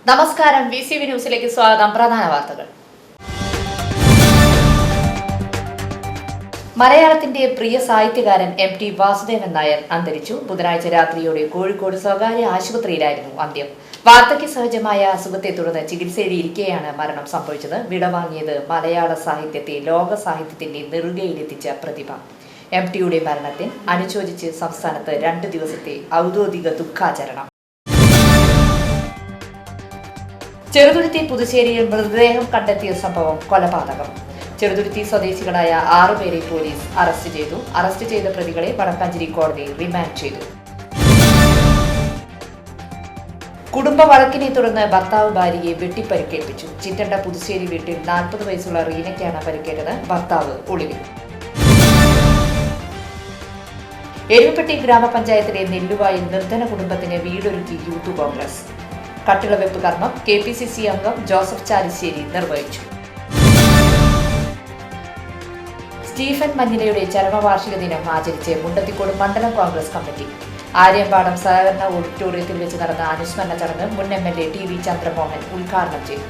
നമസ്കാരം, VCV ന്യൂസിലേക്ക് സ്വാഗതം. പ്രധാന വാർത്തകൾ. മലയാളത്തിന്റെ പ്രിയ സാഹിത്യകാരൻ MT വാസുദേവൻ നായർ അന്തരിച്ചു. ബുധനാഴ്ച രാത്രിയോടെ കോഴിക്കോട് സ്വകാര്യ ആശുപത്രിയിലായിരുന്നു അന്ത്യം. വാർദ്ധക്യ സഹജമായ അസുഖത്തെ തുടർന്ന് ചികിത്സയിലിരിക്കെയാണ് മരണം സംഭവിച്ചത്. വിടവാങ്ങിയത് മലയാള സാഹിത്യത്തെ ലോക സാഹിത്യത്തിന്റെ നെറുകയിലെത്തിച്ച പ്രതിഭ. MTയുടെ മരണത്തിൽ അനുശോചിച്ച് സംസ്ഥാനത്ത് 2 ദിവസത്തെ ഔദ്യോഗിക ദുഃഖാചരണം. ചെറുതുരുത്തി പുതുശ്ശേരിയിൽ മൃതദേഹം കണ്ടെത്തിയ സംഭവം കൊലപാതകം. ചെറുതുരുത്തി സ്വദേശികളായ 6 പേരെ പോലീസ് അറസ്റ്റ് ചെയ്തു. അറസ്റ്റ് ചെയ്ത പ്രതികളെ വടക്കാഞ്ചേരി കോടതി റിമാൻഡ് ചെയ്തു. കുടുംബ വഴക്കിനെ തുടർന്ന് ഭർത്താവ് ഭാര്യയെ വെട്ടിപ്പരിക്കേൽപ്പിച്ചു. ചിറ്റണ്ട പുതുശ്ശേരി വീട്ടിൽ 40 വയസ്സുള്ള റീനയ്ക്കാണ് പരിക്കേറ്റത്. ഭർത്താവ് ഒളിവിൽ. എരുമപ്പെട്ടി ഗ്രാമപഞ്ചായത്തിലെ നെല്ലുവായിൽ നിർധന കുടുംബത്തിന് വീടൊരുക്കി യൂത്ത് കോൺഗ്രസ്. കട്ടിളവെപ്പ് കർമ്മം KPCC അംഗം ജോസഫ് ചാലിശ്ശേരി നിർവഹിച്ചു. സ്റ്റീഫൻ മഞ്ഞിലയുടെ ചരമവാർഷിക ദിനം ആചരിച്ച് മുണ്ടത്തിക്കോട് മണ്ഡലം കോൺഗ്രസ് കമ്മിറ്റി. ആര്യമ്പാടം സഹകരണ ഓഡിറ്റോറിയത്തിൽ വെച്ച് നടന്ന അനുസ്മരണ ചടങ്ങ് മുൻ MLA TV ചന്ദ്രമോഹൻ ഉദ്ഘാടനം ചെയ്തു.